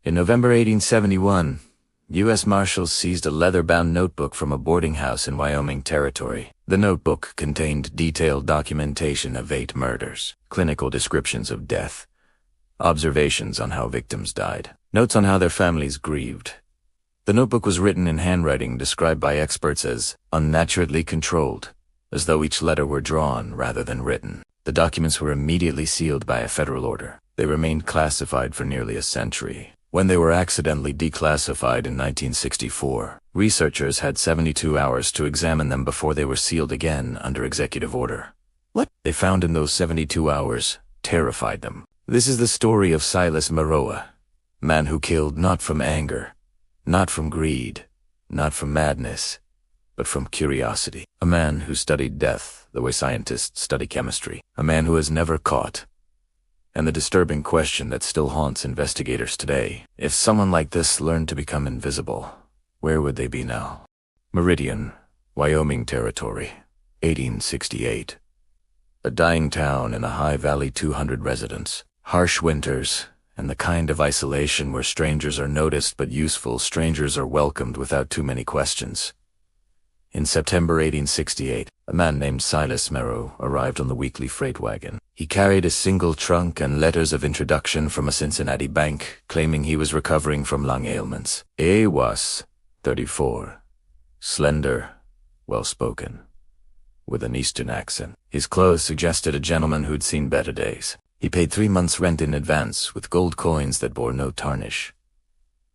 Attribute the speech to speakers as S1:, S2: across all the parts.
S1: In November 1871, U.S. Marshals seized a leather-bound notebook from a boarding house in Wyoming Territory. The notebook contained detailed documentation of 8 murders, clinical descriptions of death, observations on how victims died, notes on how their families grieved. The notebook was written in handwriting described by experts as unnaturally controlled, as though each letter were drawn rather than written. The documents were immediately sealed by a federal order. They remained classified for nearly a century. When they were accidentally declassified in 1964, researchers had 72 hours to examine them before they were sealed again under executive order. What they found in those 72 hours terrified them. This is the story of Silas Merrow, a man who killed not from anger, not from greed, not from madness, but from curiosity. A man who studied death the way scientists study chemistry. A man who has never caught. And the disturbing question that still haunts investigators today: if someone like this learned to become invisible, where would they be now? Meridian, Wyoming Territory, 1868. A dying town in a high valley, 200 residents. Harsh winters, and the kind of isolation where strangers are noticed but useful strangers are welcomed without too many questions. In September 1868, a man named Silas Merrow arrived on the weekly freight wagon. He carried a single trunk and letters of introduction from a Cincinnati bank, claiming he was recovering from lung ailments. He was 34, slender, well-spoken, with an Eastern accent. His clothes suggested a gentleman who'd seen better days. He paid 3 months' rent in advance with gold coins that bore no tarnish.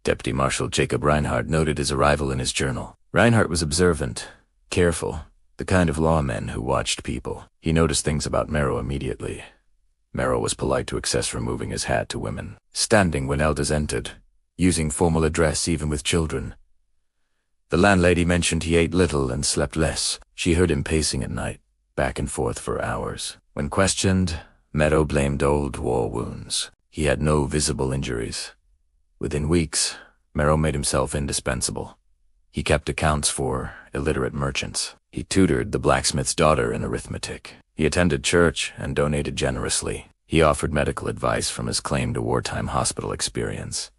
S1: Deputy Marshal Jacob Reinhardt noted his arrival in his journal. Reinhardt was observant, careful, the kind of lawman who watched people. He noticed things about Merrow immediately. Merrow was polite to excess, removing his hat to women, standing when elders entered, using formal address even with children. The landlady mentioned he ate little and slept less. She heard him pacing at night, back and forth for hours. When questioned, Merrow blamed old war wounds. He had no visible injuries. Within weeks, Merrow made himself indispensable. He kept accounts for illiterate merchants. He tutored the blacksmith's daughter in arithmetic. He attended church and donated generously. He offered medical advice from his claimed wartime hospital experience.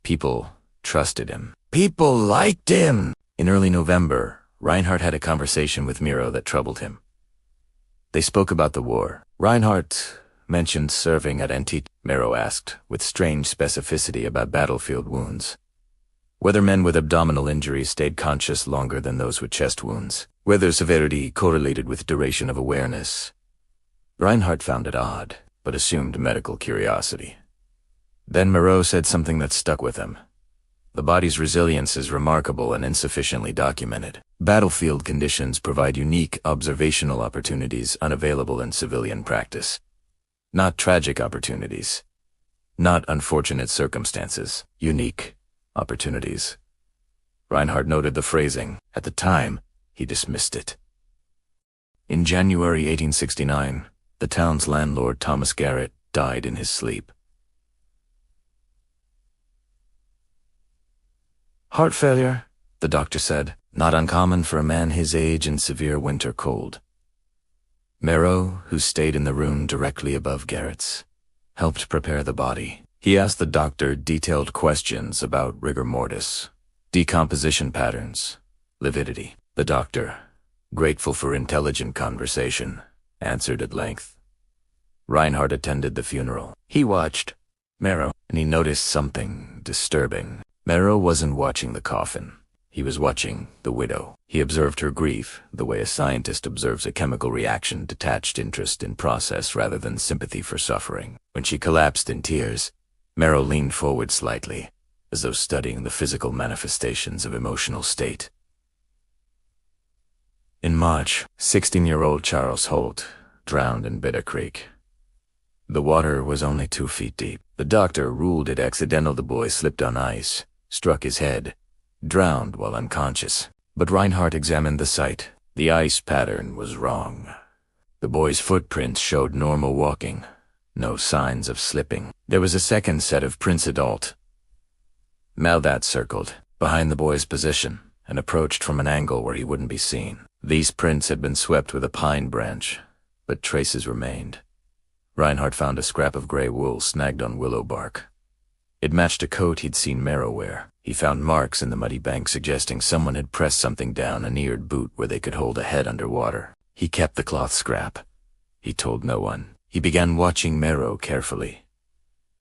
S1: People trusted him. People liked him! In early November, Reinhardt had a conversation with Merrow that troubled him. They spoke about the war. Reinhardt mentioned serving at Antietam. Merrow asked, with strange specificity, about battlefield wounds. Whether men with abdominal injuries stayed conscious longer than those with chest wounds. Whether severity correlated with duration of awareness. Reinhardt found it odd, but assumed medical curiosity. Then Merrow said something that stuck with him. The body's resilience is remarkable and insufficiently documented. Battlefield conditions provide unique observational opportunities unavailable in civilian practice. Not tragic opportunities. Not unfortunate circumstances. Unique opportunities. Reinhardt noted the phrasing. At the time, he dismissed it. In January 1869, the town's landlord, Thomas Garrett, died in his sleep. Heart failure, the doctor said, not uncommon for a man his age in severe winter cold. Merrow, who stayed in the room directly above Garrett's, helped prepare the body. He asked the doctor detailed questions about rigor mortis, decomposition patterns, lividity. The doctor, grateful for intelligent conversation, answered at length. Reinhardt attended the funeral. He watched Merrow, and he noticed something disturbing. Merrow wasn't watching the coffin. He was watching the widow. He observed her grief, the way a scientist observes a chemical reaction, detached interest in process rather than sympathy for suffering. When she collapsed in tears, Merrow leaned forward slightly, as though studying the physical manifestations of emotional state. In March, 16-year-old Charles Holt drowned in Bitter Creek. The water was only 2 feet deep. The doctor ruled it accidental. The boy slipped on ice, struck his head, drowned while unconscious. But Reinhardt examined the site. The ice pattern was wrong. The boy's footprints showed normal walking, no signs of slipping. There was a second set of prints adult. Maldat circled behind the boy's position and approached from an angle where he wouldn't be seen. These prints had been swept with a pine branch, but traces remained. Reinhardt found a scrap of gray wool snagged on willow bark. It matched a coat he'd seen Merrow wear. He found marks in the muddy bank suggesting someone had pressed something down an eared boot where they could hold a head underwater. He kept the cloth scrap. He told no one. He began watching Merrow carefully.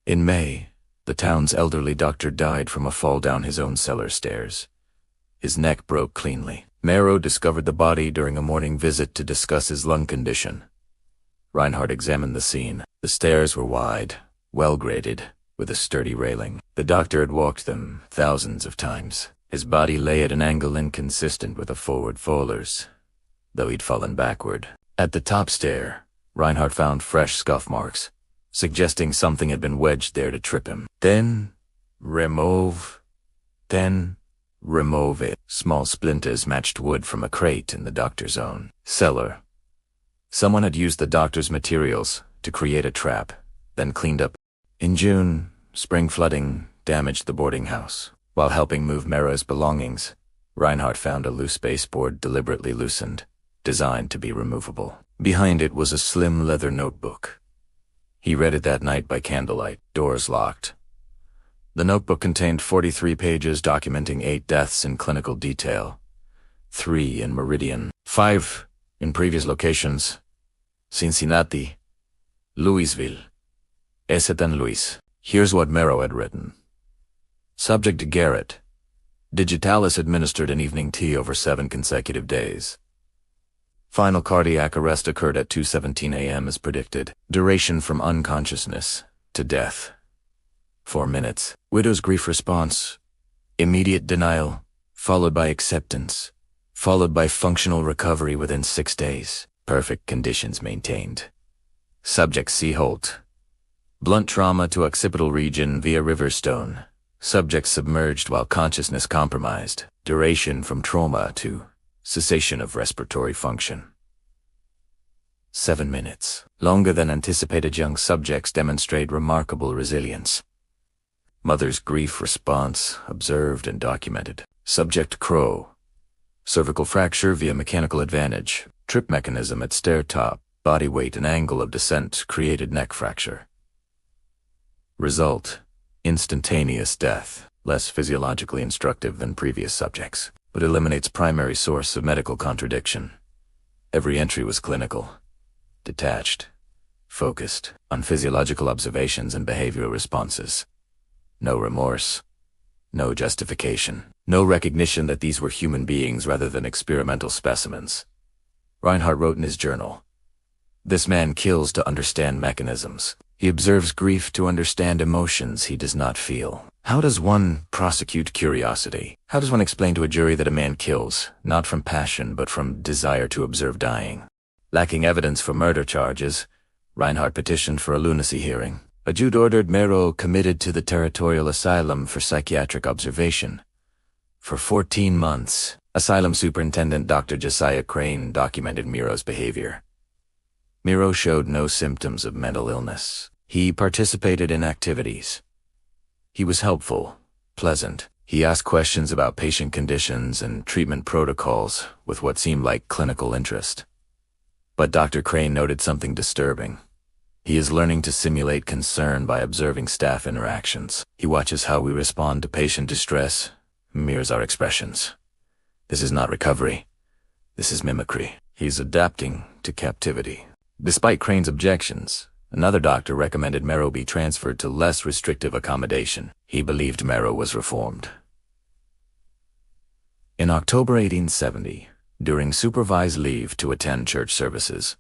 S1: In May, the town's elderly doctor died from a fall down his own cellar stairs. His neck broke cleanly. Merrow discovered the body during a morning visit to discuss his lung condition. Reinhardt examined the scene. The stairs were wide, well-graded, with a sturdy railing. The doctor had walked them thousands of times. His body lay at an angle inconsistent with a forward faller's, though he'd fallen backward. At the top stair, Reinhardt found fresh scuff marks, suggesting something had been wedged there to trip him. Then remove it. Small splinters matched wood from a crate in the doctor's own cellar. Someone had used the doctor's materials to create a trap, then cleaned up. In June, spring flooding damaged the boarding house. While helping move Merrow's belongings, Reinhardt found a loose baseboard deliberately loosened, designed to be removable. Behind it was a slim leather notebook. He read it that night by candlelight, doors locked. The notebook contained 43 pages documenting 8 deaths in clinical detail, 3 in Meridian, 5 in previous locations: Cincinnati, Louisville, San Luis. Here's what Merrow had written. Subject Garrett. Digitalis administered an evening tea over 7 consecutive days. Final cardiac arrest occurred at 2:17 a.m. as predicted. Duration from unconsciousness to death: 4 minutes. Widow's grief response: immediate denial, followed by acceptance, followed by functional recovery within 6 days. Perfect conditions maintained. Subject C. Holt. Blunt trauma to occipital region via Riverstone. Subject submerged while consciousness compromised. Duration from trauma to cessation of respiratory function: 7 minutes. Longer than anticipated. Young subjects demonstrate remarkable resilience. Mother's grief response observed and documented. Subject Crow. Cervical fracture via mechanical advantage. Trip mechanism at stair top. Body weight and angle of descent created neck fracture. Result: instantaneous death. Less physiologically instructive than previous subjects, but eliminates primary source of medical contradiction. Every entry was clinical, detached, focused on physiological observations and behavioral responses. No remorse, no justification, no recognition that these were human beings rather than experimental specimens. Reinhardt wrote in his journal, "This man kills to understand mechanisms. He observes grief to understand emotions he does not feel." How does one prosecute curiosity? How does one explain to a jury that a man kills, not from passion but from desire to observe dying? Lacking evidence for murder charges, Reinhardt petitioned for a lunacy hearing. A judge ordered Merrow committed to the Territorial Asylum for psychiatric observation. For 14 months, Asylum Superintendent Dr. Josiah Crane documented Merrow's behavior. Merrow showed no symptoms of mental illness. He participated in activities. He was helpful, pleasant. He asked questions about patient conditions and treatment protocols with what seemed like clinical interest. But Dr. Crane noted something disturbing. He is learning to simulate concern by observing staff interactions. He watches how we respond to patient distress, mirrors our expressions. This is not recovery. This is mimicry. He's adapting to captivity. Despite Crane's objections, another doctor recommended Merrow be transferred to less restrictive accommodation. He believed Merrow was reformed. In October 1870, during supervised leave to attend church services,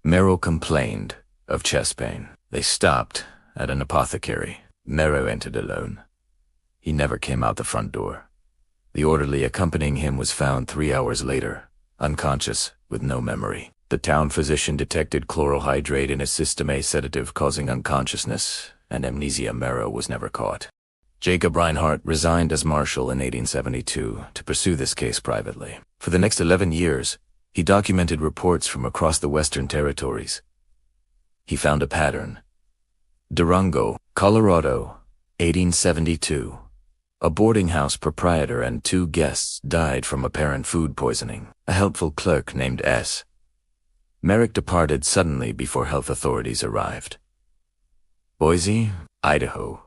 S1: Merrow complained of chest pain. They stopped at an apothecary. Merrow entered alone. He never came out the front door. The orderly accompanying him was found 3 hours later, unconscious, with no memory. The town physician detected chlorohydrate in his system, a sedative causing unconsciousness and amnesia. Merrow was never caught. Jacob Reinhardt resigned as marshal in 1872 to pursue this case privately. For the next 11 years, he documented reports from across the Western Territories. He found a pattern. Durango, Colorado, 1872. A boarding house proprietor and 2 guests died from apparent food poisoning. A helpful clerk named S. Merrick departed suddenly before health authorities arrived. Boise, Idaho,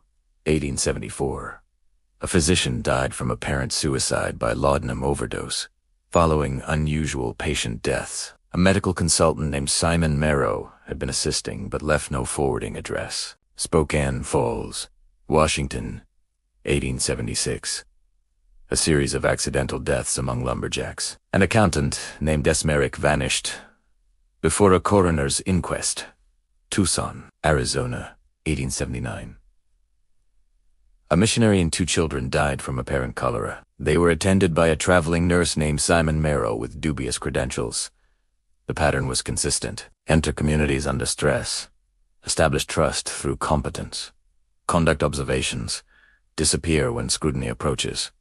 S1: 1874. A physician died from apparent suicide by laudanum overdose, following unusual patient deaths. A medical consultant named Silas Merrow had been assisting but left no forwarding address. Spokane Falls, Washington, 1876. A series of accidental deaths among lumberjacks. An accountant named Merrick vanished before a coroner's inquest. Tucson, Arizona, 1879. A missionary and 2 children died from apparent cholera. They were attended by a traveling nurse named Silas Merrow with dubious credentials. The pattern was consistent. Enter communities under stress. Establish trust through competence. Conduct observations. Disappear when scrutiny approaches.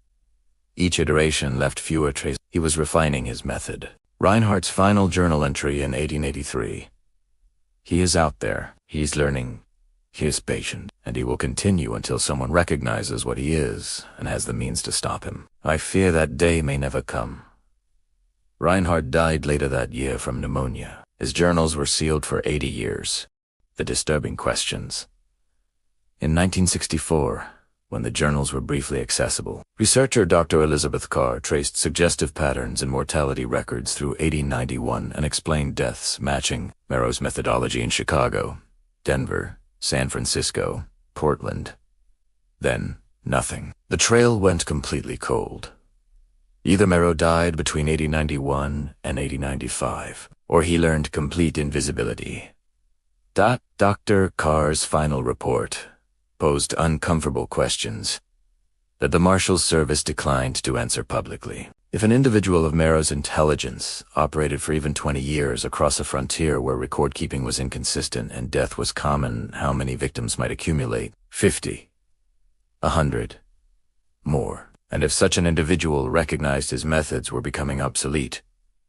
S1: Each iteration left fewer traces. He was refining his method. Reinhardt's final journal entry in 1883. He is out there. He's learning. He is patient, and he will continue until someone recognizes what he is and has the means to stop him. I fear that day may never come. Reinhardt died later that year from pneumonia. His journals were sealed for 80 years. The disturbing questions. In 1964, when the journals were briefly accessible, researcher Dr. Elizabeth Carr traced suggestive patterns in mortality records through 1891 and explained deaths matching Merrow's methodology in Chicago, Denver, San Francisco, Portland. Then, nothing. The trail went completely cold. Either Merrow died between 1891 and 1895, or he learned complete invisibility. Dr. Carr's final report posed uncomfortable questions that the Marshals Service declined to answer publicly. If an individual of Merrow's intelligence operated for even 20 years across a frontier where record-keeping was inconsistent and death was common, how many victims might accumulate? 50. 100. More. And if such an individual recognized his methods were becoming obsolete,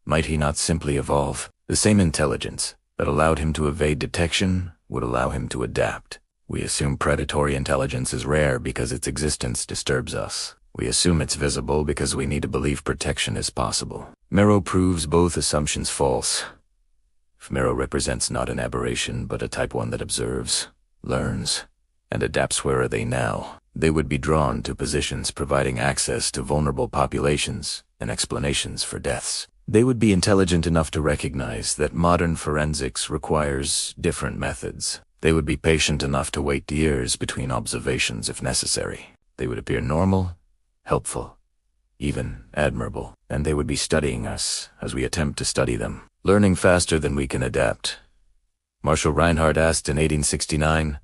S1: might he not simply evolve? The same intelligence that allowed him to evade detection would allow him to adapt. We assume predatory intelligence is rare because its existence disturbs us. We assume it's visible because we need to believe protection is possible. Merrow proves both assumptions false. If Merrow represents not an aberration but a type 1 that observes, learns, and adapts, where are they now? They would be drawn to positions providing access to vulnerable populations and explanations for deaths. They would be intelligent enough to recognize that modern forensics requires different methods. They would be patient enough to wait years between observations if necessary. They would appear normal, helpful, even admirable, and they would be studying us as we attempt to study them, learning faster than we can adapt. Marshal Reinhardt asked in 1869,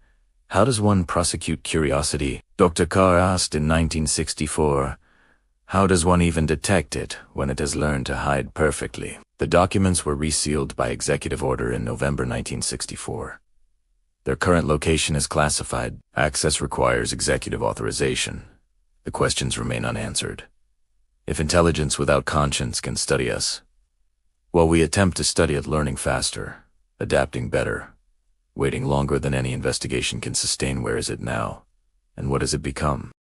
S1: "How does one prosecute curiosity?" Dr. Carr asked in 1964, "How does one even detect it when it has learned to hide perfectly?" The documents were resealed by executive order in November 1964. Their current location is classified. Access requires executive authorization. The questions remain unanswered. If intelligence without conscience can study us, while we attempt to study it, learning faster, adapting better, waiting longer than any investigation can sustain, where is it now? And what has it become?